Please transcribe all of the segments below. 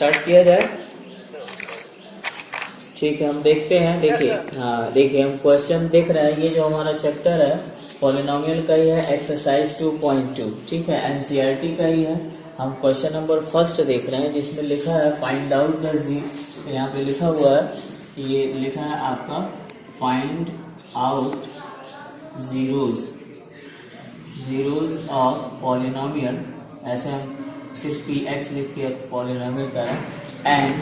Start किया जाए। ठीक है, हम देखते हैं। देखिए हाँ, देखिए हम क्वेश्चन देख रहे हैं। ये जो हमारा चैप्टर है पॉलिनोमियल का ही है, एक्सरसाइज 2.2। ठीक है, एनसीईआरटी का ही है। हम क्वेश्चन नंबर फर्स्ट देख रहे हैं जिसमें लिखा है फाइंड आउट द जीरो। यहाँ पे लिखा हुआ है, ये लिखा है आपका find out zeros of polynomial. ऐसे हम सिर्फ पी एक्स लिख के पॉलिनोमियल करें and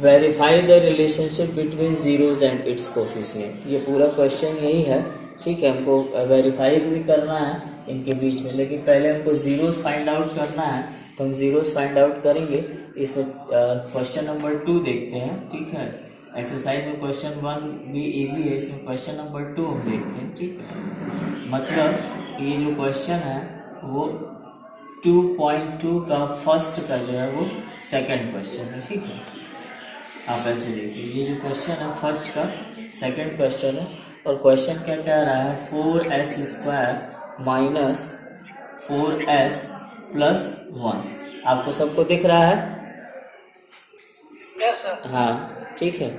verify the relationship between zeros and it's coefficient. ये पूरा क्वेश्चन यही है। ठीक है, हमको वेरीफाई भी करना है इनके बीच में, लेकिन पहले हमको जीरोज फाइंड आउट करना है। तो हम जीरोज फाइंड आउट करेंगे। इसमें क्वेश्चन नंबर 2 देखते हैं। ठीक है, एक्सरसाइज में क्वेश्चन 1 भी इजी है, इसमें क्वेश्चन नंबर 2 हम देखते हैं। ठीक है, मतलब ये जो क्वेश्चन है वो 2.2 का फर्स्ट का जो है वो सेकंड क्वेश्चन है। ठीक है, आप ऐसे देखिए, ये जो क्वेश्चन है फर्स्ट का सेकंड क्वेश्चन है। और क्वेश्चन क्या कह रहा है, 4s² माइनस 4s प्लस 1। आपको सबको दिख रहा है? Yes sir. हाँ, ठीक है।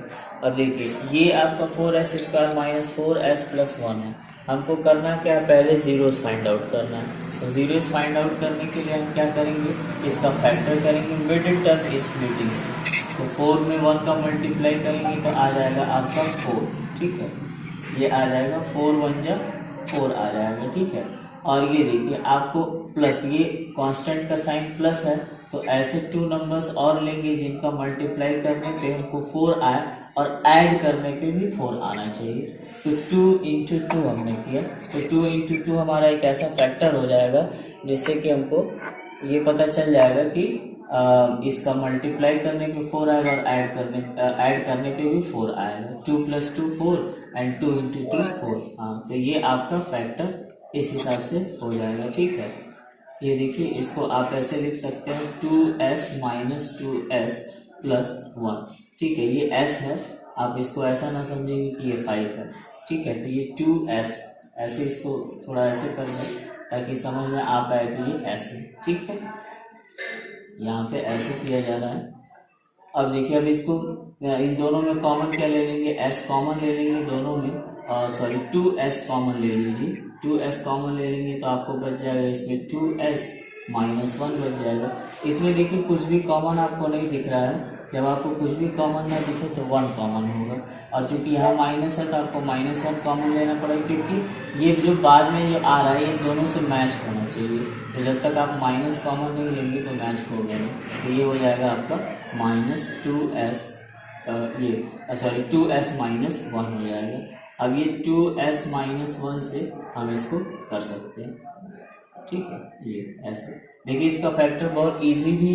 अब देखिए, ये आपका 4s² माइनस 4s प्लस 1 है। हमको करना क्या है, पहले जीरोस फाइंड आउट करना है। तो जीरोस फाइंड आउट करने के लिए हम क्या करेंगे, इसका फैक्टर करेंगे मिडिल टर्म स्प्लिटिंग से। तो 4 में 1 का मल्टीप्लाई करेंगे तो आ जाएगा आपका 4। ठीक है, ये आ जाएगा 4 1 जा 4 आ जाएगा। ठीक है, और ये देखिए आपको प्लस, ये कांस्टेंट का साइन प्लस है, तो ऐसे 2 नंबर्स और लेंगे जिनका मल्टीप्लाई करने पे हमको 4 आए और ऐड करने पे भी 4 आना चाहिए। तो 2 इंटू 2 हमने किया, तो 2 इंटू 2 हमारा एक ऐसा फैक्टर हो जाएगा जिससे कि हमको ये पता चल जाएगा कि इसका मल्टीप्लाई करने पे 4 आएगा और ऐड करने पे भी 4 आएगा। 2 + 2 4 एंड 2 इंटू 2 4। हाँ, तो ये आपका फैक्टर इस हिसाब से हो जाएगा। ठीक है, ये देखिए, इसको आप ऐसे लिख सकते हैं 2s माइनस 2s प्लस 1। ठीक है, ये s है, आप इसको ऐसा ना समझेंगे कि ये 5 है। ठीक है, तो ये 2s, ऐसे इसको थोड़ा ऐसे कर दें ताकि समझ में आ पाए कि ये s है। ठीक है, यहाँ पे ऐसे किया जा रहा है। अब देखिए, अब इसको इन दोनों में कॉमन क्या ले लेंगे, s कॉमन ले लेंगे दोनों में, 2s कॉमन ले लीजिए। 2s कॉमन ले लेंगे तो आपको बच जाएगा इसमें 2s माइनस 1 बच जाएगा। इसमें देखिए कुछ भी कॉमन आपको नहीं दिख रहा है। जब आपको कुछ भी कॉमन ना दिखे तो 1 कॉमन होगा, और चूंकि यहाँ माइनस है तो आपको -1 कॉमन लेना पड़ेगा, क्योंकि ये जो बाद में जो आ रहा है ये दोनों से मैच होना चाहिए। तो जब तक आप माइनस कॉमन नहीं लेंगे तो मैच होगा नहीं। तो ये हो जाएगा आपका -2s, 2s माइनस 1 हो जाएगा। अब ये 2s माइनस 1 से हम इसको कर सकते हैं। ठीक है, ये ऐसे देखिए, इसका फैक्टर बहुत इजी भी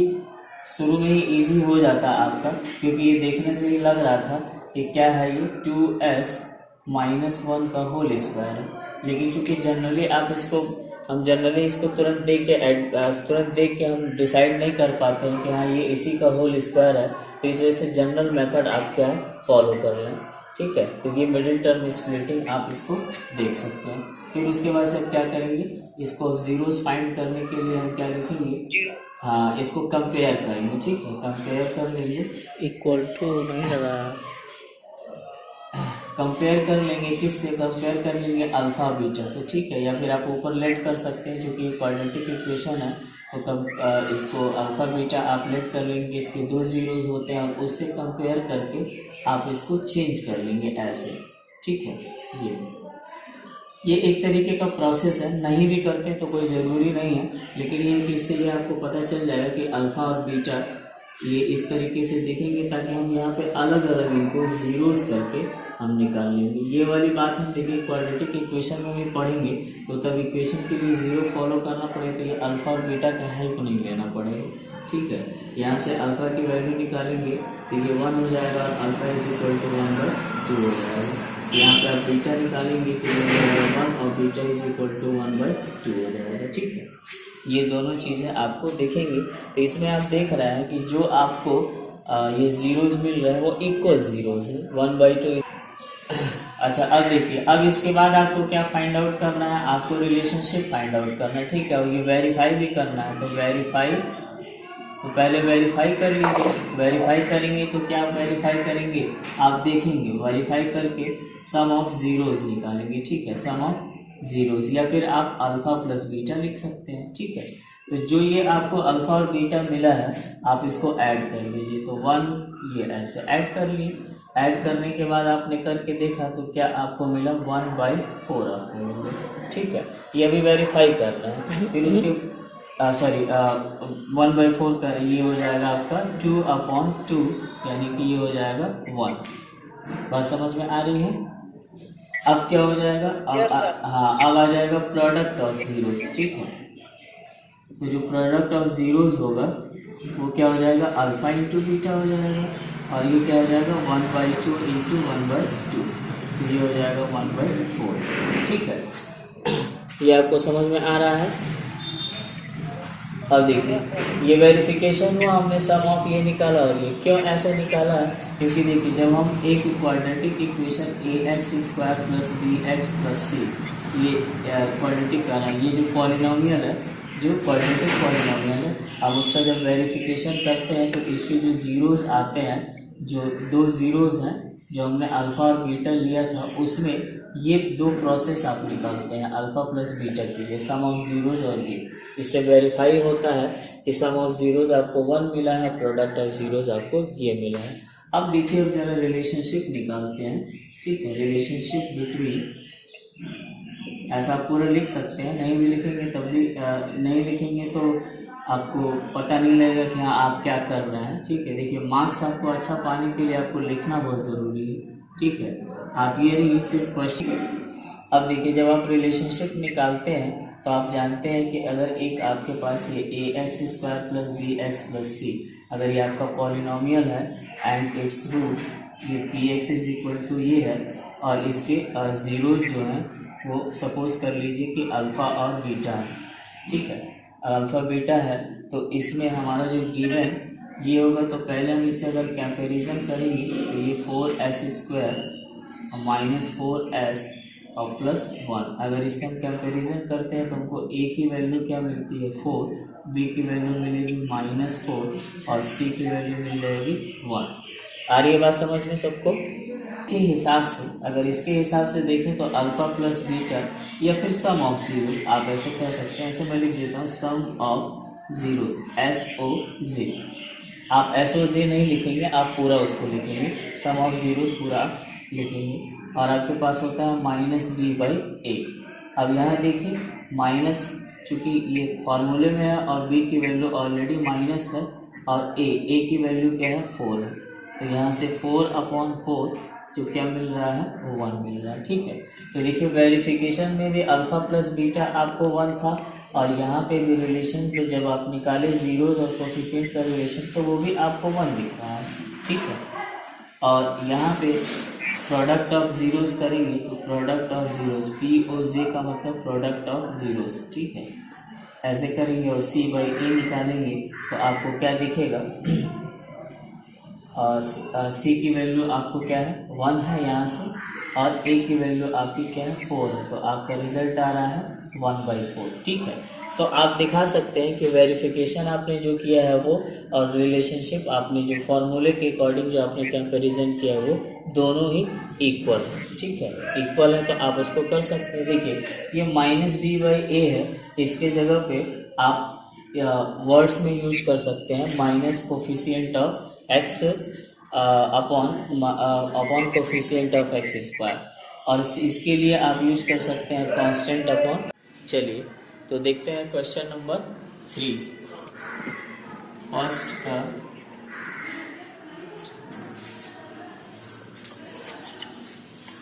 शुरू में ही इजी हो जाता है आपका, क्योंकि ये देखने से ही लग रहा था कि क्या है, ये 2s माइनस 1 का होल स्क्वायर है। लेकिन चूंकि हम जनरली इसको तुरंत देख के हम डिसाइड नहीं कर पाते हैं कि हाँ ये इसी का होल स्क्वायर है, तो इस वजह से जनरल मेथड आप क्या है फॉलो कर लें। ठीक है, तो ये मिडिल टर्म स्प्लिटिंग आप इसको देख सकते हैं। फिर उसके बाद से क्या करेंगे, इसको जीरोस फाइंड करने के लिए हम क्या लिखेंगे, हाँ इसको कंपेयर करेंगे। ठीक है, कंपेयर कर लेंगे, इक्वल टू नहीं लगा, कंपेयर कर लेंगे, किससे कंपेयर कर लेंगे, अल्फा बीटा से। ठीक है, या फिर आप ऊपर लेट कर सकते हैं, क्योंकि क्वाड्रेटिक इक्वेशन है तो इसको अल्फा बीटा आप लेट कर लेंगे, इसके 2 जीरोज होते हैं और उससे कंपेयर करके आप इसको चेंज कर लेंगे ऐसे। ठीक है, ये एक तरीके का प्रोसेस है, नहीं भी करते तो कोई ज़रूरी नहीं है, लेकिन ये इससे ये आपको पता चल जाएगा कि अल्फ़ा और बीटा ये इस तरीके से देखेंगे, ताकि हम यहाँ पे अलग अलग इनको जीरोस करके हम निकाल लेंगे। ये वाली बात हम देखिए क्वाड्रेटिक इक्वेशन में भी पढ़ेंगे, तो तब इक्वेशन के लिए जीरो फॉलो करना पड़ेगा, तो ये अल्फ़ा और बीटा का हेल्प नहीं लेना पड़ेगा। ठीक है, यहाँ से अल्फ़ा की वैल्यू निकालेंगे तो ये 1 हो जाएगा और अल्फ़ा = 1/2 हो जाएगा। यहाँ पे आप बीटा निकालेंगे तो ये 1 और बीटा = 1/2 हो जाएगा। ठीक है, ये दोनों चीज़ें आपको देखेंगे। तो इसमें आप देख रहे हैं कि जो आपको ये जीरोज मिल रहे हैं वो इक्वल जीरोज है, 1/2। अच्छा, अब देखिए, अब इसके बाद आपको क्या फाइंड आउट करना है, आपको रिलेशनशिप फाइंड आउट करना है। ठीक है, और ये वेरीफाई भी करना है, तो वेरीफाई तो पहले वेरीफाई कर लीजिए। वेरीफाई करेंगे तो क्या वेरीफाई करेंगे, आप देखेंगे वेरीफाई करके सम ऑफ जीरोस निकालेंगे, ठीक है, सम ऑफ जीरोस, या फिर आप अल्फा प्लस बीटा लिख सकते हैं, ठीक है। तो जो ये आपको अल्फा और बीटा मिला है आप इसको ऐड कर लीजिए, तो 1 ये ऐसे ऐड कर लिए। ऐड करने के बाद आपने करके देखा तो क्या आपको मिला 1/4 आपको मिला, ठीक है। ये अभी वेरीफाई कर रहे हैं, फिर उसके सॉरी 1/4 का ये हो जाएगा आपका 2/2, यानी कि ये हो जाएगा 1। बात समझ में आ रही है। अब क्या हो जाएगा, अब हाँ अब आ जाएगा प्रोडक्ट ऑफ जीरोस, ठीक है। तो जो प्रोडक्ट ऑफ जीरोस होगा वो क्या हो जाएगा, अल्फा इंटू बीटा हो जाएगा, और ये क्या हो जाएगा 1/2 इंटू 1/2, तो ये हो जाएगा 1/4, ठीक है। ये आपको समझ में आ रहा है। अब देखिए ये वेरिफिकेशन हुआ, हमने सम ऑफ ये निकाला, और ये क्यों ऐसे निकाला है, क्योंकि देखिए जब हम एक quadratic equation ax² plus bx plus c, ये क्वाड्रेटिक का है, ये जो पॉलिनोमियल है, जो क्वाड्रेटिक पॉलिनोमियल है, अब उसका जब वेरिफिकेशन करते हैं तो इसके जो जीरोस आते हैं, जो 2 जीरोस हैं जो हमने अल्फा और बीटा लिया था, उसमें ये 2 प्रोसेस आप निकालते हैं अल्फा प्लस बीटा के लिए, सम ऑफ जीरोस और ये, इससे वेरीफाई होता है कि सम ऑफ जीरोस आपको 1 मिला है, प्रोडक्ट ऑफ जीरोस आपको ये मिला है। अब देखिए अब जरा रिलेशनशिप निकालते हैं, ठीक है। रिलेशनशिप बिटवीन, ऐसा आप पूरा लिख सकते हैं, नहीं भी लिखेंगे तब भी नहीं लिखेंगे तो आपको पता नहीं लगेगा कि हाँ आप क्या कर रहे हैं, ठीक है। देखिए मार्क्स आपको अच्छा पाने के लिए आपको लिखना बहुत ज़रूरी है, ठीक है। आप ये नहीं सिर्फ क्वेश्चन। अब देखिए जब आप रिलेशनशिप निकालते हैं तो आप जानते हैं कि अगर एक आपके पास ये ax² plus bx plus c, अगर ये आपका पॉलिनोमियल है एंड इट्स रूट ये px इज इक्वल टू ये है, और इसके जीरो जो हैं वो सपोज कर लीजिए कि अल्फ़ा और बीटा है, ठीक है। अल्फ़ा बीटा है तो इसमें हमारा जो गिवन ये होगा, तो पहले हम इससे अगर कंपैरिजन करेंगे तो ये 4s² माइनस 4s और प्लस 1, अगर इससे हम कंपैरिजन करते हैं तो हमको a की वैल्यू क्या मिलती है 4, b की वैल्यू मिलेगी -4 और c की वैल्यू मिल जाएगी 1। आ रही है बात समझ में सबको। के हिसाब से अगर इसके हिसाब से देखें तो अल्फा प्लस बीटा या फिर सम ऑफ जीरो, आप ऐसे कह सकते हैं, ऐसे मैं लिख देता हूँ सम ऑफ जीरोस, SOZ। आप SOZ नहीं लिखेंगे, आप पूरा उसको लिखेंगे, सम ऑफ जीरोस पूरा लिखेंगे, और आपके पास होता है -b/a। अब यहाँ देखिए माइनस, चूँकि ये फॉर्मूले में है और b की वैल्यू ऑलरेडी माइनस है, और a की वैल्यू क्या है 4 है, तो यहाँ से 4/4 जो क्या मिल रहा है वो 1 मिल रहा है, ठीक है। तो देखिए वेरिफिकेशन में भी अल्फा प्लस बीटा आपको 1 था, और यहाँ पे भी रिलेशन पे जब आप निकाले जीरोस और कोफिशिएंट का रिलेशन तो वो भी आपको 1 दिख रहा है, ठीक है। और यहाँ पे प्रोडक्ट ऑफ जीरोस करेंगे तो प्रोडक्ट ऑफ जीरोस POZ का मतलब प्रोडक्ट ऑफ जीरोस, ठीक है, ऐसे करेंगे और C/A निकालेंगे तो आपको क्या दिखेगा, C की वैल्यू आपको क्या है 1 है यहाँ से, और A की वैल्यू आपकी क्या है 4 है, तो आपका रिजल्ट आ रहा है 1/4, ठीक है। तो आप दिखा सकते हैं कि वेरिफिकेशन आपने जो किया है वो, और रिलेशनशिप आपने जो फॉर्मूले के अकॉर्डिंग जो आपने कंपैरिजन किया वो दोनों ही इक्वल है, ठीक है, इक्वल है, तो आप उसको कर सकते हैं। देखिए ये -b/a है, इसके जगह पे आप वर्ड्स में यूज कर सकते हैं minus coefficient of x upon coefficient of x², और इसके लिए आप यूज कर सकते हैं कांस्टेंट अपॉन। चलिए तो देखते हैं क्वेश्चन नंबर 3 फर्स्ट का।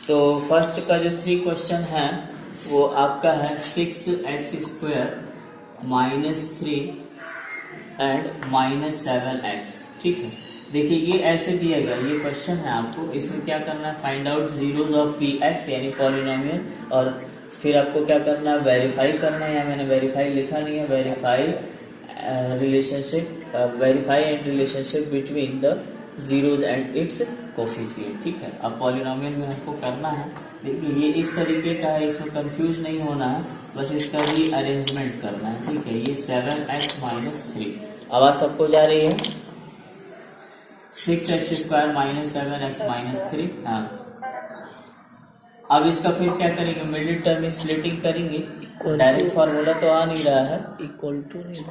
तो फर्स्ट का जो 3 क्वेश्चन है वो आपका है 6x² -3 एंड -7x, ठीक है। देखिए ये ऐसे दिया गया, ये क्वेश्चन है आपको, इसमें क्या करना है, find out zeros of px यानी पॉलिनोमियल, और फिर आपको क्या करना है, वेरीफाई करना है, या मैंने वेरीफाई लिखा नहीं है, verify relationship, verify and relationship between the zeros and it's coefficient, ठीक है। अब पॉलिनोमियल में हमको करना है, देखिए ये इस तरीके का है, इसमें कंफ्यूज नहीं होना है, बस इसका भी अरेंजमेंट करना है, ठीक है। ये 7x - 3 आवाज सबको जा रही है? 6x² minus 7x minus 3। हाँ, अब इसका फिर क्या करेंगे, मिडिल टर्म में स्प्लिटिंग करेंगे। डायरेक्ट फार्मूला तो आ नहीं रहा है, इक्वल टू नहीं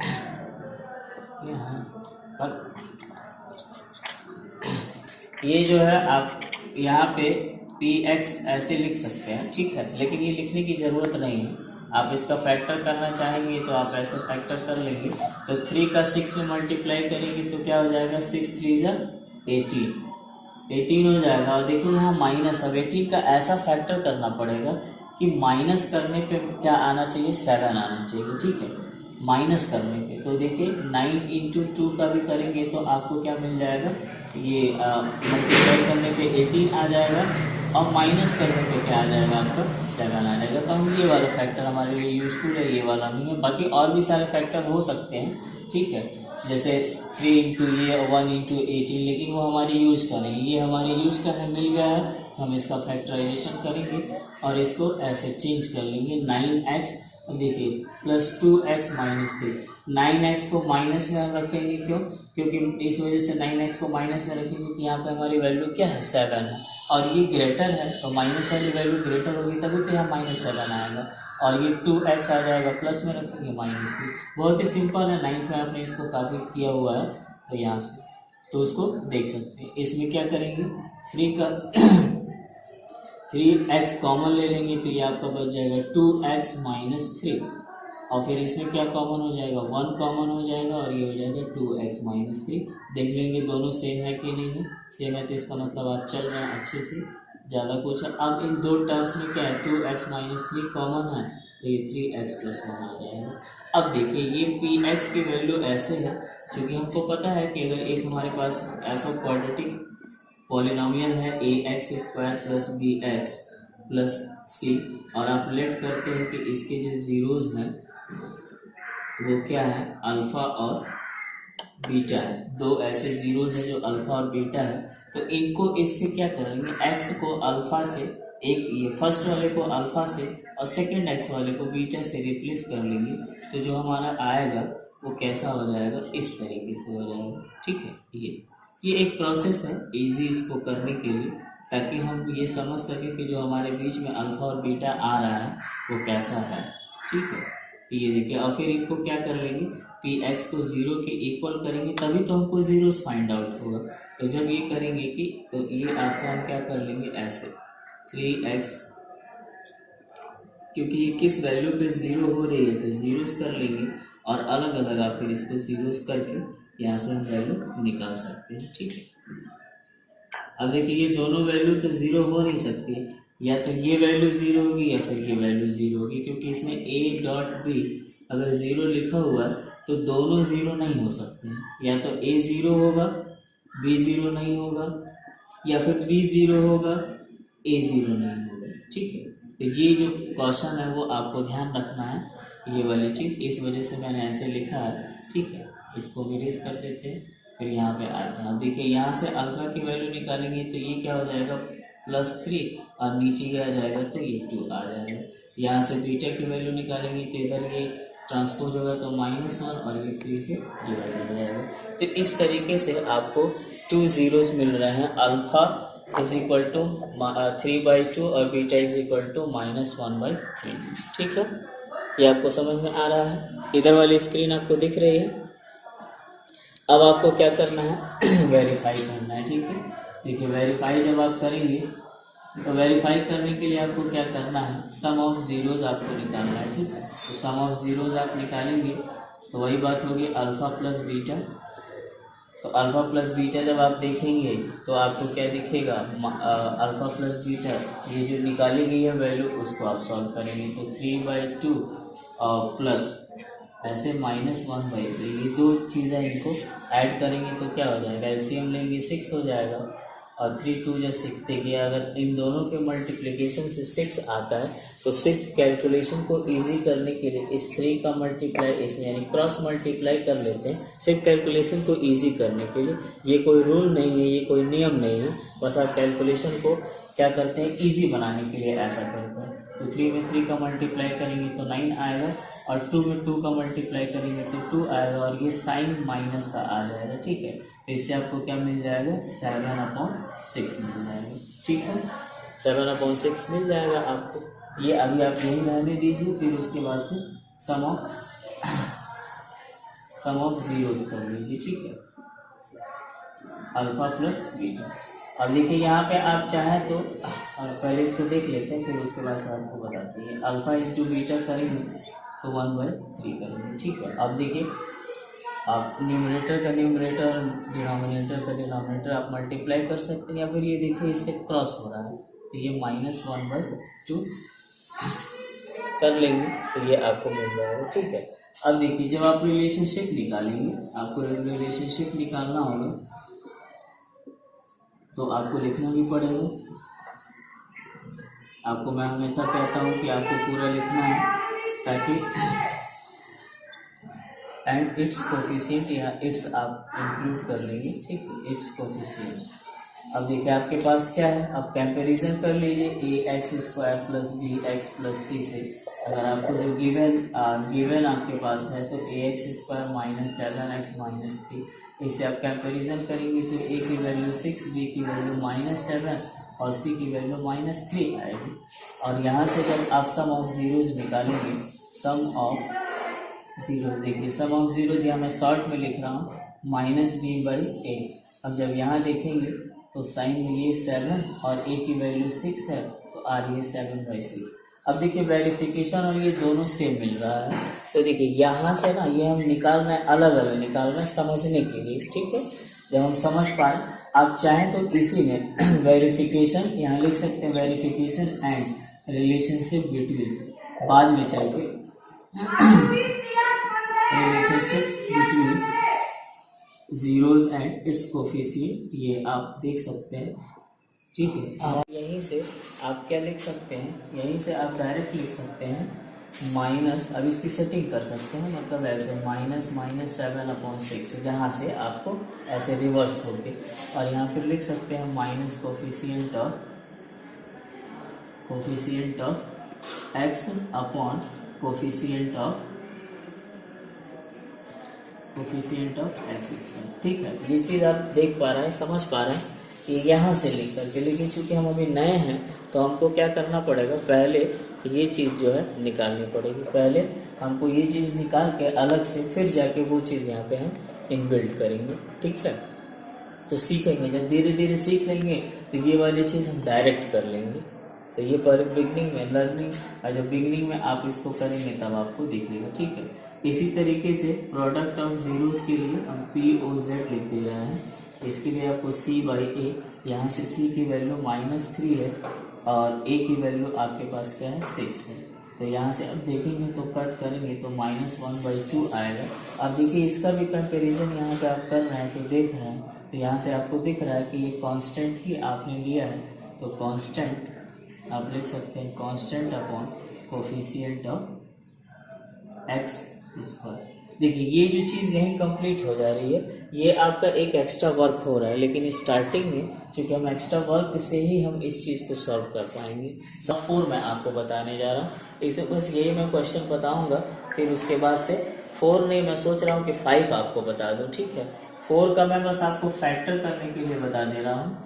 ये जो है आप यहाँ पे px ऐसे लिख सकते हैं, ठीक है, लेकिन ये लिखने की ज़रूरत नहीं है। आप इसका फैक्टर करना चाहेंगे तो आप ऐसे फैक्टर कर लेंगे। तो 3 का 6 में मल्टीप्लाई करेंगे तो क्या हो जाएगा, 6 3 जा 18 हो जाएगा। और देखिए यहाँ माइनस, अब 18 का ऐसा फैक्टर करना पड़ेगा कि माइनस करने पे क्या आना चाहिए, 7 आना चाहिए, ठीक है, माइनस करने पे। तो देखिए 9 × 2 का भी करेंगे तो आपको क्या मिल जाएगा, ये मल्टीप्लाई करने पे 18 आ जाएगा और माइनस करने पे क्या आ जाएगा, आपका 7 आ जाएगा। तो हम ये वाला फैक्टर हमारे लिए यूजफुल है, ये वाला नहीं है। बाकी और भी सारे फैक्टर हो सकते हैं, ठीक है, जैसे 3 × ये 1 × 18, लेकिन वो हमारे यूज़ का नहीं, ये हमारे यूज़ का है, मिल गया है तो हम इसका फैक्टराइजेशन करेंगे और इसको ऐसे चेंज कर लेंगे। 9x देखिए प्लस 2x माइनस 3, 9x को माइनस में हम रखेंगे, क्योंकि इस वजह से 9x को माइनस में रखेंगे कि यहाँ पे हमारी वैल्यू क्या है, 7 है, और ये ग्रेटर है तो माइनस वाली वैल्यू ग्रेटर होगी तभी तो यहाँ -7 आएगा। और ये 2x आ जाएगा, प्लस में रखेंगे -3। बहुत ही सिंपल है, 9th में आपने इसको काफ़ी किया हुआ है तो यहाँ से तो उसको देख सकते हैं। इसमें क्या करेंगे, 3x कॉमन ले लेंगे तो ये आपका बच जाएगा 2x माइनस 3, और फिर इसमें क्या कॉमन हो जाएगा, 1 कॉमन हो जाएगा और ये हो जाएगा 2x माइनस 3। देख लेंगे दोनों सेम है कि नहीं है, सेम है तो इसका मतलब आप चल रहे हैं अच्छे से, ज़्यादा कुछ है। अब इन दो टर्म्स में क्या है, 2x माइनस 3 कॉमन है तो ये 3x प्लस 1 आ जाएगा। अब देखिए ये px की वैल्यू ऐसे है, क्योंकि हमको पता है कि अगर एक हमारे पास ऐसा क्वाड्रेटिक पॉलिनोमियल है ax² plus bx plus c, और आप लेट करते हैं कि इसके जो जीरोज हैं वो क्या है, अल्फा और बीटा है। दो ऐसे जीरोज हैं जो अल्फा और बीटा है, तो इनको इससे क्या करेंगे, x को अल्फा से, एक ये फर्स्ट वाले को अल्फा से और सेकंड x वाले को बीटा से रिप्लेस कर लेंगे, तो जो हमारा आएगा वो कैसा हो जाएगा, इस तरीके से हो जाएगा, ठीक है। ये एक प्रोसेस है इजी इसको करने के लिए, ताकि हम ये समझ सकें कि जो हमारे बीच में अल्फा और बीटा आ रहा है वो कैसा है, ठीक है। तो ये देखिए, और फिर इनको क्या कर लेंगे, px को 0 के इक्वल करेंगे तभी तो हमको जीरोस फाइंड आउट होगा। तो जब ये करेंगे कि तो ये आपका हम क्या कर लेंगे ऐसे 3x, क्योंकि ये किस वैल्यू पे 0 हो रही है तो जीरोस कर लेंगे, और अलग अलग आप फिर इसको जीरोस करके यहाँ से हम वैल्यू निकाल सकते हैं, ठीक है। अब देखिए ये दोनों वैल्यू तो 0 हो नहीं सकती, या तो ये वैल्यू 0 होगी या फिर ये वैल्यू 0 होगी, क्योंकि इसमें a.b अगर 0 लिखा हुआ है तो दोनों 0 नहीं हो सकते हैं, या तो a 0 होगा b 0 नहीं होगा, या फिर b 0 होगा a 0 नहीं होगा, ठीक है। तो ये जो क्वेश्चन है वो आपको ध्यान रखना है, ये वाली चीज़, इस वजह से मैंने ऐसे लिखा है, ठीक है। इसको भी रेस कर देते हैं, फिर यहाँ पे आते हैं। अब देखिए यहाँ से अल्फा की वैल्यू निकालेंगे तो ये क्या हो जाएगा +3, और नीचे क्या आ जाएगा तो ये 2 आ जाएगा। यहाँ से बीटा की वैल्यू निकालेंगे तो इधर ये ट्रांसपोज होगा तो -1 और ये 3 से डिवाइड हो जाएगा। तो इस तरीके से आपको 2 जीरोस मिल रहे हैं, अल्फा = 3/2 और बीटा = -1/3, ठीक है। ये आपको समझ में आ रहा है, इधर वाली स्क्रीन आपको दिख रही है। अब आपको क्या करना है, वेरीफाई करना है, ठीक है। देखिए वेरीफाई जब आप करेंगे तो वेरीफाई करने के लिए आपको क्या करना है, सम ऑफ जीरोज आपको निकालना है, ठीक है। तो सम ऑफ जीरोज आप निकालेंगे तो वही बात होगी अल्फा प्लस बीटा। तो अल्फा प्लस बीटा जब आप देखेंगे तो आपको क्या दिखेगा, अल्फा प्लस बीटा, ये जो निकाली गई है वैल्यू उसको आप सॉल्व करेंगे तो 3/2 और प्लस ऐसे -1/3, ये दो चीज़ें इनको ऐड करेंगे तो क्या हो जाएगा, एलसीएम लेंगे 6 हो जाएगा, और 3 2 = 6। देखिए अगर इन दोनों के मल्टीप्लिकेशन से 6 आता है तो सिर्फ कैलकुलेशन को इजी करने के लिए इस 3 का मल्टीप्लाई इसमें यानी क्रॉस मल्टीप्लाई कर लेते हैं, सिर्फ कैलकुलेशन को इजी करने के लिए। ये कोई रूल नहीं है, ये कोई नियम नहीं है, बस आप कैलकुलेशन को क्या करते हैं, इजी बनाने के लिए ऐसा करते हैं। तो 3 में 3 का मल्टीप्लाई करेंगे तो 9 आएगा, और 2 में 2 का मल्टीप्लाई करेंगे तो 2 आएगा, और ये साइन माइनस का आ जाएगा। ठीक है, तो इससे आपको क्या मिल जाएगा, 7/6 मिल जाएगा। ठीक है, 7/6 मिल जाएगा आपको। ये अभी आप यही रहने दीजिए, फिर उसके बाद से सम ऑफ जीरोस कर लीजिए। ठीक है, अल्फा प्लस बीटा। अब देखिए यहाँ पे आप चाहें तो पहले इसको देख लेते हैं, फिर उसके बाद से आपको बताते हैं। अल्फा इंटू बीटा करेंगे तो 1/3 करेंगे। ठीक है, अब देखिए आप न्यूमरेटर का न्यूमरेटर, डिनोमिनेटर का डिनोमिनेटर आप मल्टीप्लाई कर सकते हैं, या फिर ये देखिए इससे क्रॉस हो रहा है तो ये -1/2 कर लेंगे तो ये आपको मिल जाएगा। ठीक है, अब देखिए जब आप रिलेशनशिप निकालेंगे, आपको रिलेशनशिप निकालना होगा तो आपको लिखना भी पड़ेगा। आपको मैं हमेशा कहता हूँ कि आपको पूरा लिखना है, ताकि एंड इट्स कोफिशिएंट या इट्स आप इंक्लूड कर लेंगे। ठीक है, इट्स कोफिशिएंट्स। अब देखिए आपके पास क्या है, अब कंपैरिजन कर लीजिए ax² plus bx plus c से। अगर आपको जो गिवन आपके पास है तो ax² माइनस 7x माइनस 3, इसे आप कंपैरिजन करेंगे तो a की वैल्यू 6, b की वैल्यू -7 और c की वैल्यू -3 आएगी। और यहाँ से जब आप सम ऑफ जीरोज निकालेंगे, सम ऑफ जीरो, देखिए सम ऑफ जीरोज यहाँ मैं शॉर्ट में लिख रहा हूँ -b/a। अब जब यहाँ देखेंगे तो साइन में ये 7 और a की वैल्यू 6 है तो आ रही है 7/6। अब देखिए वेरिफिकेशन और ये दोनों सेम मिल रहा है, तो देखिए यहाँ से ना ये हम निकालना है, अलग अलग निकालना है समझने के लिए। ठीक है, जब हम समझ पाए, आप चाहें तो इसी में वेरिफिकेशन यहाँ लिख सकते हैं, वेरिफिकेशन एंड रिलेशनशिप बिटवीन, बाद में चल के relationship between zeros and it's coefficient, ये आप देख सकते हैं। ठीक है, आप यहीं से आप क्या लिख सकते हैं, यहीं से आप डायरेक्ट लिख सकते हैं माइनस, अब इसकी सेटिंग कर सकते हैं, मतलब ऐसे -7/6, जहाँ से आपको ऐसे रिवर्स होके, और यहाँ फिर लिख सकते हैं minus coefficient of x upon coefficient of x²। ठीक है, ये चीज़ आप देख पा रहे हैं, समझ पा रहे हैं कि यहाँ से लिख करके, लेकिन चूंकि हम अभी नए हैं तो हमको क्या करना पड़ेगा, पहले ये चीज़ जो है निकालनी पड़ेगी। पहले हमको ये चीज़ निकाल के अलग से फिर जाके वो चीज़ यहाँ पे हम इनबिल्ट करेंगे। ठीक है, तो सीखेंगे, जब धीरे धीरे सीख लेंगे तो ये वाली चीज़ हम डायरेक्ट कर लेंगे। तो ये पर बिगनिंग में लर्निंग, और जब बिगनिंग में आप इसको करेंगे तब आपको दिखेगा। ठीक है, इसी तरीके से प्रोडक्ट ऑफ जीरोस के लिए हम POZ लिख दे रहे हैं। इसके लिए आपको C/A, यहाँ से C की वैल्यू -3 है और A की वैल्यू आपके पास क्या है, 6 है। तो यहाँ से अब देखेंगे तो कट करेंगे तो -1/2 आएगा। अब देखिए इसका भी कंपैरिजन यहाँ पे आप कर रहे हैं तो देख रहे हैं, तो यहाँ से आपको दिख रहा है कि ये कांस्टेंट ही आपने लिया है, तो कांस्टेंट आप लिख सकते हैं, constant upon coefficient of x²। देखिए ये जो चीज़ यहीं कंप्लीट हो जा रही है, ये आपका एक एक्स्ट्रा वर्क हो रहा है, लेकिन स्टार्टिंग में चूँकि हम एक्स्ट्रा वर्क से ही हम इस चीज़ को सॉल्व कर पाएंगे। सब 4 मैं आपको बताने जा रहा हूँ, इसमें बस यही मैं क्वेश्चन बताऊँगा, फिर उसके बाद से 4 नहीं, मैं सोच रहा हूँ कि 5 आपको बता दूँ। ठीक है, 4 का मैं बस आपको फैक्टर करने के लिए बता दे रहा हूँ।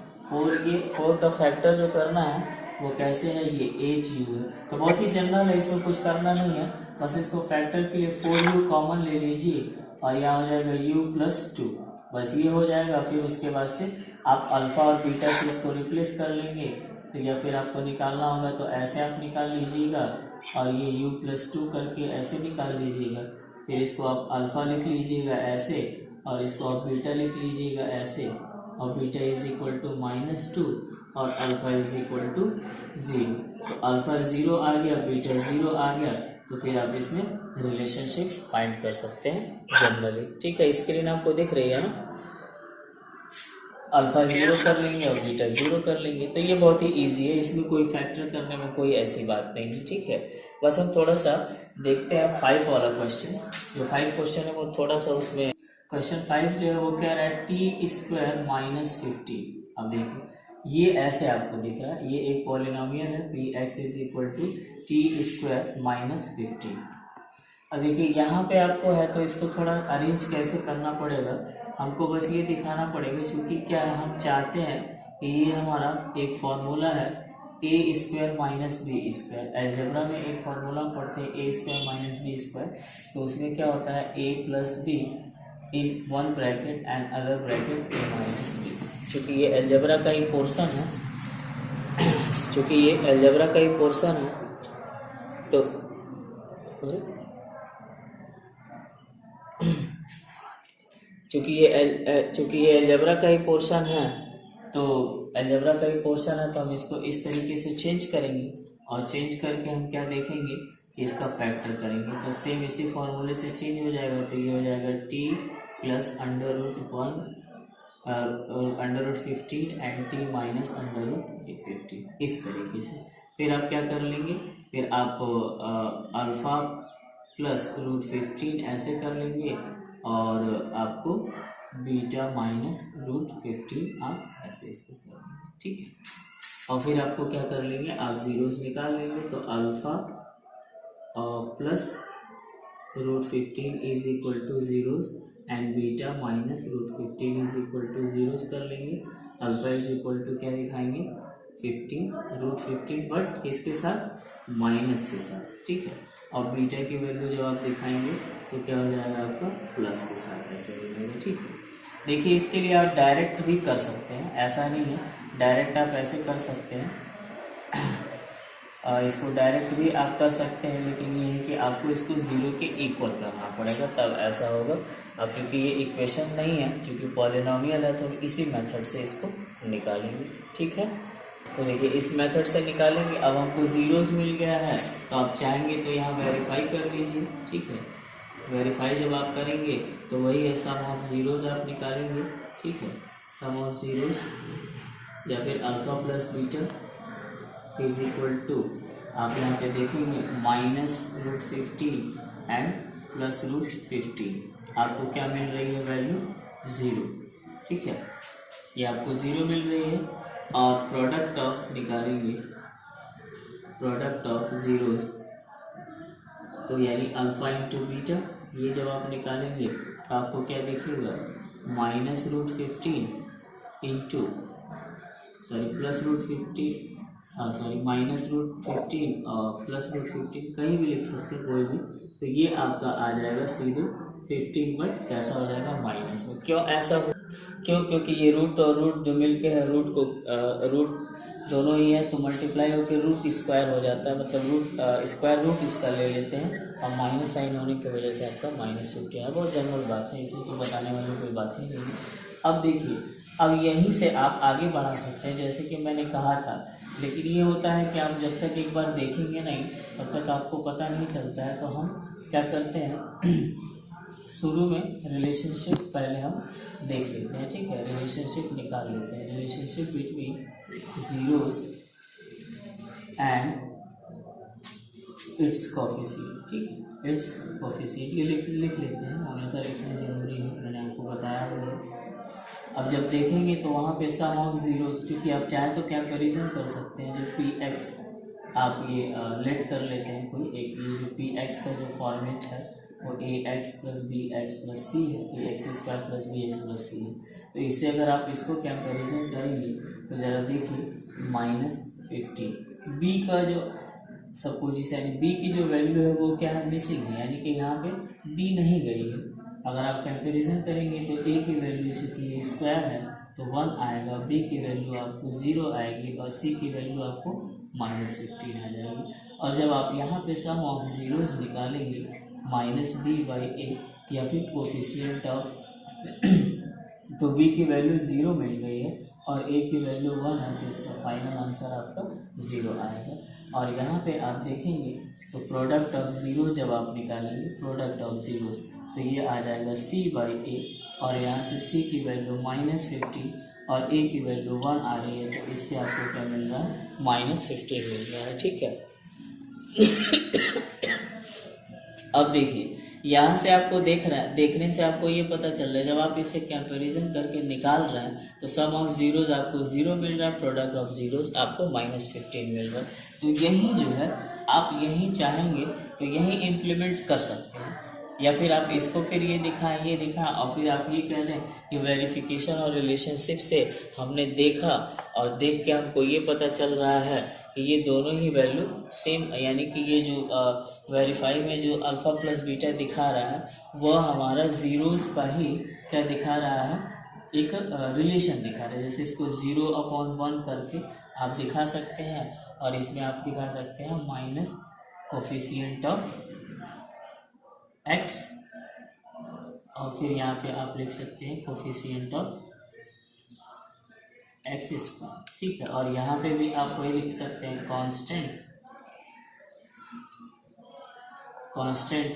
4 का फैक्टर जो करना है वो कैसे है, ये 8u है, तो बहुत ही जनरल है, इसमें कुछ करना नहीं है, बस इसको फैक्टर के लिए 4u कॉमन ले लीजिए और यहाँ हो जाएगा u+2, बस ये हो जाएगा। फिर उसके बाद से आप अल्फा और बीटा से इसको रिप्लेस कर लेंगे, तो या फिर आपको निकालना होगा तो ऐसे आप निकाल लीजिएगा और ये u+2 करके ऐसे निकाल लीजिएगा। फिर इसको आप अल्फा लिख लीजिएगा ऐसे, और इसको आप बीटा लिख लीजिएगा ऐसे, और बीटा =-2 और अल्फा =0। तो अल्फा 0 आ गया, बीटा 0 आ गया, तो फिर आप इसमें रिलेशनशिप फाइंड कर सकते हैं जनरली। ठीक है, स्क्रीन आपको दिख रही है ना, अल्फा 0 कर लेंगे और बीटा 0 कर लेंगे, तो ये बहुत ही इजी है, इसमें कोई फैक्टर करने में कोई ऐसी बात नहीं है। ठीक है, बस हम थोड़ा सा देखते हैं 5 वाला क्वेश्चन। जो 5 क्वेश्चन है वो थोड़ा सा, उसमें क्वेश्चन 5 जो है वो कह रहा है t² - 50। अब देखिए ये ऐसे आपको दिख रहा है, ये एक पॉलिनोमियल है, px = t² माइनस 15। अब देखिए यहाँ पे आपको है तो इसको थोड़ा अरेंज कैसे करना पड़ेगा, हमको बस ये दिखाना पड़ेगा क्योंकि क्या है, हम चाहते हैं कि ये हमारा एक फॉर्मूला है a² माइनस b²। अलजेब्रा में एक फॉर्मूला पढ़ते हैं a² माइनस b², तो उसमें क्या होता है a plus b in one bracket and other bracket a minus b। चूँकि ये अलजेब्रा का ही पोर्शन है, चूँकि ये अलजेब्रा का ही पोर्शन है तो चूँकि ये अलजेब्रा का ही पोर्शन है तो अलजेब्रा का ही पोर्शन है तो हम इसको इस तरीके से चेंज करेंगे और चेंज करके हम क्या देखेंगे कि इसका फैक्टर करेंगे तो सेम इसी फॉर्मूले से चेंज हो जाएगा। तो ये हो जाएगा t plus √1 √15 and t minus √15 इस तरीके से। फिर आप क्या कर लेंगे, फिर आप अल्फ़ा प्लस √15 ऐसे कर लेंगे और आपको बीटा माइनस √15 आप ऐसे इसको कर लेंगे, ठीक है। और फिर आपको क्या कर लेंगे, आप जीरोस निकाल लेंगे तो alpha plus √15 is equal two zeros and beta minus √15 is equal two zeros कर लेंगे। अल्फ़ा इज इक्वल टू क्या दिखाएंगे 15 बट किसके साथ, माइनस के साथ, ठीक है। और बीटा की वैल्यू जब आप दिखाएंगे तो क्या हो जाएगा आपका प्लस के साथ ऐसे हो जाएगा, ठीक है। देखिए इसके लिए आप डायरेक्ट भी कर सकते हैं, ऐसा नहीं है, डायरेक्ट आप ऐसे कर सकते हैं, इसको डायरेक्ट भी आप कर सकते हैं, लेकिन ये है कि आपको इसको ज़ीरो के इक्वल करना पड़ेगा तब ऐसा होगा। अब क्योंकि ये इक्वेशन नहीं है, क्योंकि पॉलिनोमियल है, तो इसी मेथड से इसको निकालेंगे, ठीक है। तो देखिए इस मेथड से निकालेंगे। अब हमको ज़ीरोज़ मिल गया है तो आप चाहेंगे तो यहाँ वेरीफाई कर लीजिए, ठीक है। वेरीफाई जब आप करेंगे तो वही है सम ऑफ ज़ीरोज़ आप निकालेंगे, ठीक है। सम ऑफ ज़ीरोज़ या फिर alpha plus beta is equal to आप यहाँ पे देखेंगे माइनस √15 एंड प्लस √15। आपको क्या मिल रही है वैल्यू 0, ठीक है, ये आपको 0 मिल रही है। और प्रोडक्ट ऑफ निकालेंगे, प्रोडक्ट ऑफ ज़ीरोज़ तो यानी अल्फ़ा इंटू बीटा, ये जब आप निकालेंगे तो आपको क्या दिखेगा माइनस √15 इंटू प्लस √15 माइनस √15 और प्लस √15 कहीं भी लिख सकते हैं कोई भी, तो ये आपका आ जाएगा सीधे 15 बट कैसा हो जाएगा माइनस में। क्यों ऐसा हो, क्योंकि ये रूट और रूट जो मिलके है रूट को रूट दोनों ही है तो मल्टीप्लाई होकर रूट स्क्वायर हो जाता है, मतलब रूट स्क्वायर रूट इसका ले लेते हैं और माइनस साइन होने की वजह से आपका -15 है। बहुत जनरल बात है, इसमें तो बताने वाली कोई बात ही नहीं है। अब देखिए अब यहीं से आप आगे बढ़ा सकते हैं जैसे कि मैंने कहा था, लेकिन ये होता है कि आप जब तक एक बार देखेंगे नहीं तब तक आपको पता नहीं चलता है। तो हम क्या करते हैं शुरू में रिलेशनशिप पहले हम देख लेते हैं, ठीक है, रिलेशनशिप निकाल लेते हैं, relationship between zeros and it's coefficient, ठीक है, इट्स कोफिशिएंट ये लिख लेते हैं, हमेशा लिखना जरूरी है, मैंने आपको बताया हुआ है। अब जब देखेंगे तो वहाँ पे सम ऑफ ज़ीरोज़, क्योंकि आप चाहे तो कंपैरिजन कर सकते हैं, जो पी एक्स आप ये लेट कर लेते हैं कोई एक, ये जो पी एक्स का जो फॉर्मेट है वो a x plus b x plus c है, a x square plus b x plus c है। तो इससे अगर आप इसको कंपैरिजन करेंगे तो ज़रा देखिए -15 बी का जो सपोजिशन यानी बी की जो वैल्यू है वो क्या है मिसिंग है, यानी कि यहाँ पे दी नहीं गई है। अगर आप कंपैरिजन करेंगे तो ए की वैल्यू चूँकि ये स्क्वायर है तो 1 आएगा, बी की वैल्यू आपको 0 आएगी और सी की वैल्यू आपको -15 आ जाएगी। और जब आप यहाँ पे सम ऑफ ज़ीरोज़ निकालेंगे -b/a या फिर कोफिशिएंट ऑफ तो b की वैल्यू 0 मिल गई है और a की वैल्यू 1 है, तो इसका फाइनल आंसर आपका 0 आएगा। और यहाँ पे आप देखेंगे तो प्रोडक्ट ऑफ ज़ीरो जब आप निकालेंगे प्रोडक्ट ऑफ ज़ीरोज़ तो ये आ जाएगा c/a और यहाँ से c की वैल्यू -15 और a की वैल्यू 1 आ रही है, तो इससे आपको क्या मिल रहा है -15 मिल रहा है, ठीक है। अब देखिए यहाँ से आपको देखने से आपको ये पता चल रहा है, जब आप इसे कंपैरिजन करके निकाल रहे हैं तो सम ऑफ जीरोज आपको 0 मिल रहा है, प्रोडक्ट ऑफ जीरोज आपको -15 मिल रहा है। तो यही जो है आप यही चाहेंगे तो यही इम्प्लीमेंट कर सकते हैं, या फिर आप इसको फिर ये दिखाएं और फिर आप ये कह दें कि वेरिफिकेशन और रिलेशनशिप से हमने देखा और देख के हमको ये पता चल रहा है कि ये दोनों ही वैल्यू सेम, यानी कि ये जो वेरीफाई में जो अल्फ़ा प्लस बीटा दिखा रहा है वह हमारा जीरोस का ही क्या दिखा रहा है, एक रिलेशन दिखा रहा है। जैसे इसको 0/1 करके आप दिखा सकते हैं और इसमें आप दिखा सकते हैं माइनस कोफिशिएंट ऑफ x और फिर यहाँ पे आप लिख सकते हैं कोफिशिएंट ऑफ x स्क्वायर, ठीक है। और यहाँ पे भी आप वही लिख सकते हैं constant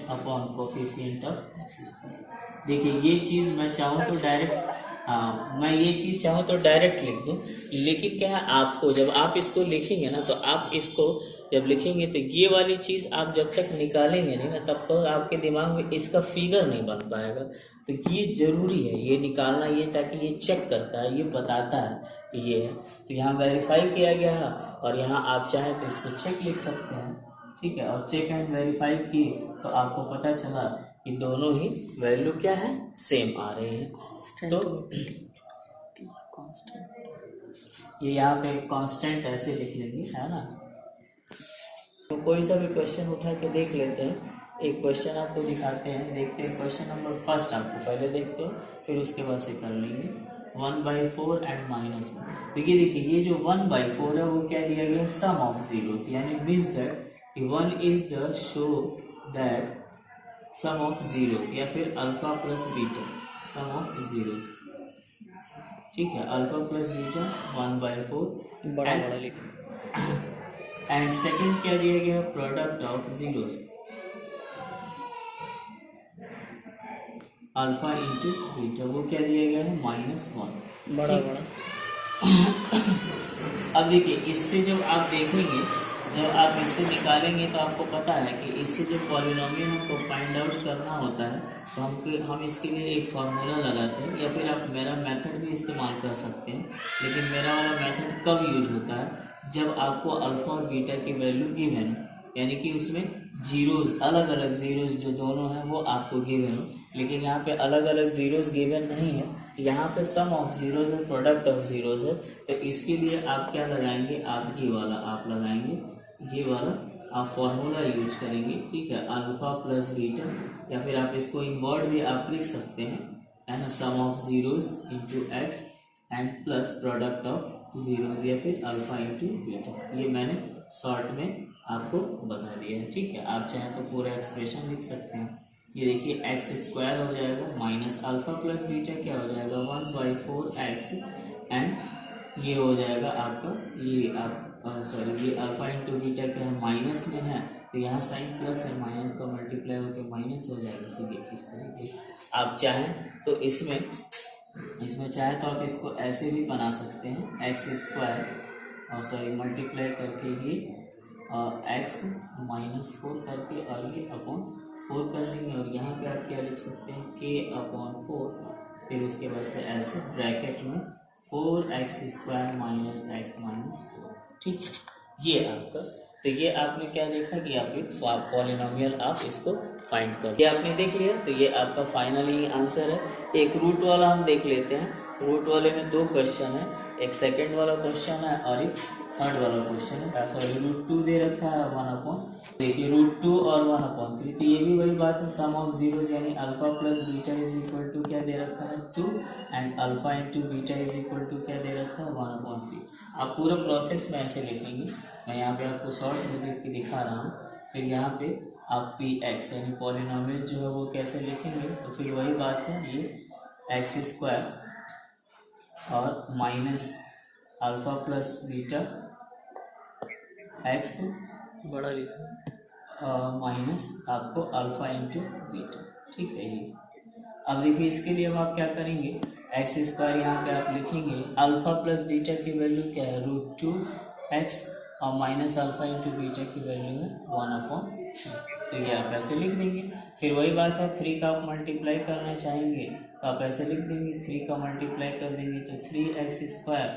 upon coefficient of x square. देखिए ये चीज़ मैं चाहूँ तो डायरेक्ट, मैं ये चीज़ चाहूँ तो डायरेक्ट लिख दूँ, लेकिन क्या है आपको जब आप इसको लिखेंगे ना तो आप इसको जब लिखेंगे तो ये वाली चीज़ आप जब तक निकालेंगे नहीं ना तब तक आपके दिमाग में इसका फिगर नहीं बन पाएगा। तो ये ज़रूरी है ये निकालना, ये ताकि ये चेक करता है, ये बताता है कि ये है। तो यहाँ वेरीफाई किया गया है और यहाँ आप चाहें तो इसको चेक लिख सकते हैं, ठीक है। और चेक एंड वेरीफाई किए तो आपको पता चला कि दोनों ही वैल्यू क्या है, सेम आ रही है। तो ये यहाँ पे कांस्टेंट ऐसे लिख लेंगे, है ना। तो कोई सा भी क्वेश्चन उठा के देख लेते हैं। एक क्वेश्चन आपको दिखाते हैं, देखते हैं क्वेश्चन नंबर फर्स्ट आपको पहले देखते हैं, फिर उसके बाद से कर लेंगे 1/4 एंड -1। तो ये देखिए ये जो 1/4 है वो क्या दिया गया, सम ऑफ जीरोस, यानी means that 1 is the show that sum of zeros, या फिर alpha plus beta sum of zeros, ठीक है। अल्फा प्लस बीटा 1/4 बड़ा बड़ा लिखो। एंड सेकंड क्या दिया गया, product of zeros alpha into beta, वो क्या दिया गया है -1, बड़ा बड़ा। अब देखिए इससे जब आप देखेंगे, जब आप इससे निकालेंगे तो आपको पता है कि इससे जो पॉलिनोमियल हमको फाइंड आउट करना होता है तो हम इसके लिए एक फार्मूला लगाते हैं, या फिर आप मेरा मेथड भी इस्तेमाल कर सकते हैं। लेकिन मेरा वाला मेथड कब यूज होता है, जब आपको अल्फा और बीटा की वैल्यू गिवन हो, यानी कि उसमें जीरोस अलग अलग जीरोस जो दोनों हैं वो आपको गिवन हो। लेकिन यहाँ पे अलग अलग जीरोस गिवन नहीं है, यहाँ पे सम ऑफ जीरोस है, प्रोडक्ट ऑफ जीरोस है। तो इसके लिए आप क्या लगाएंगे, आप ये वाला आप लगाएंगे, ये वाला आप फॉर्मूला यूज करेंगे, ठीक है। अल्फा प्लस बीटा, या फिर आप इसको इन वर्ड भी आप लिख सकते हैं, है ना, sum of zeros into x and plus product of zeros, या फिर अल्फा इंटू बीटा। ये मैंने शॉर्ट में आपको बता दिया है, ठीक है। आप चाहें तो पूरा एक्सप्रेशन लिख सकते हैं। ये देखिए एक्स स्क्वायर हो जाएगा माइनस अल्फा प्लस बीटा क्या हो जाएगा 1/4x, एंड ये हो जाएगा आपका ये आप ये अल्फा इंटू बीटा क्या है माइनस में है, तो यहाँ साइन प्लस है, माइनस का मल्टीप्लाई होकर माइनस हो जाएगा। तो ये इस तरीके आप चाहें तो इसमें चाहे तो आप इसको ऐसे भी बना सकते हैं, एक्स स्क्वायर और मल्टीप्लाई करके ये एक्स -4 करके और ये अपॉन 4 कर लेंगे, और यहाँ पे आप क्या लिख सकते हैं k/4, फिर उसके बाद से ऐसे ब्रैकेट में 4x² - x -4, ठीक है। ये आपका, तो ये आपने क्या देखा कि आप एक पॉलिनोमियल आप इसको फाइंड कर, ये आपने देख लिया। तो ये आपका फाइनली आंसर है। एक रूट वाला हम देख लेते हैं। रूट वाले में 2 क्वेश्चन है, एक सेकंड वाला क्वेश्चन है और एक थर्ड वाला क्वेश्चन है। √2 दे रखा है 1/, देखिए √2 और 1/3। तो ये भी वही बात है, सम ऑफ जीरोस यानी alpha plus beta is equal to क्या दे रखा है 2, and alpha into beta is equal to क्या दे रखा है 1/3। आप पूरा प्रोसेस में ऐसे लिखेंगे, मैं यहाँ पे आपको शॉर्ट में लिख के दिखा रहा हूँ। फिर यहाँ पे आप px यानी पॉलिनोमियल जो है वो कैसे लिखेंगे, तो फिर वही बात है, ये x² और minus alpha plus beta x बड़ा लिखा माइनस आपको अल्फा इंटू बीटा, ठीक है। ये अब देखिए इसके लिए अब आप क्या करेंगे, x² यहाँ पे आप लिखेंगे, अल्फा प्लस बीटा की वैल्यू क्या है √2x और माइनस अल्फा इंटू बीटा की वैल्यू है 1/3। तो ये आप ऐसे लिख देंगे। फिर वही बात है, 3 का आप मल्टीप्लाई करना चाहेंगे तो आप ऐसे लिख देंगे, 3 का मल्टीप्लाई कर देंगे तो 3x²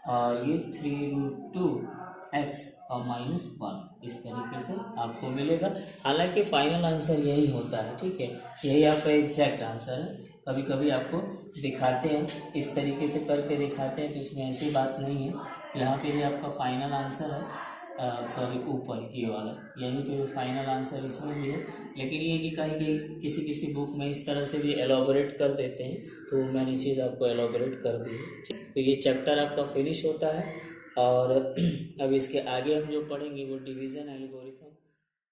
और ये 3√2x और -1 इस तरीके से आपको मिलेगा। हालांकि फाइनल आंसर यही होता है, ठीक है, यही आपका एग्जैक्ट आंसर है। कभी कभी आपको दिखाते हैं, इस तरीके से करके दिखाते हैं, तो इसमें ऐसी बात नहीं है। यहाँ पे भी आपका फाइनल आंसर है, सॉरी ऊपर ये वाला, यहीं पे भी फाइनल आंसर इसमें भी है। लेकिन ये कि कहीं कहीं किसी किसी बुक में इस तरह से भी एलोबरेट कर देते हैं, तो मैंने चीज़ आपको एलोबरेट कर दी है, ठीक। तो ये चैप्टर आपका फिनिश होता है। और अब इसके आगे हम जो पढ़ेंगे वो डिवीज़न एल्गोरिथम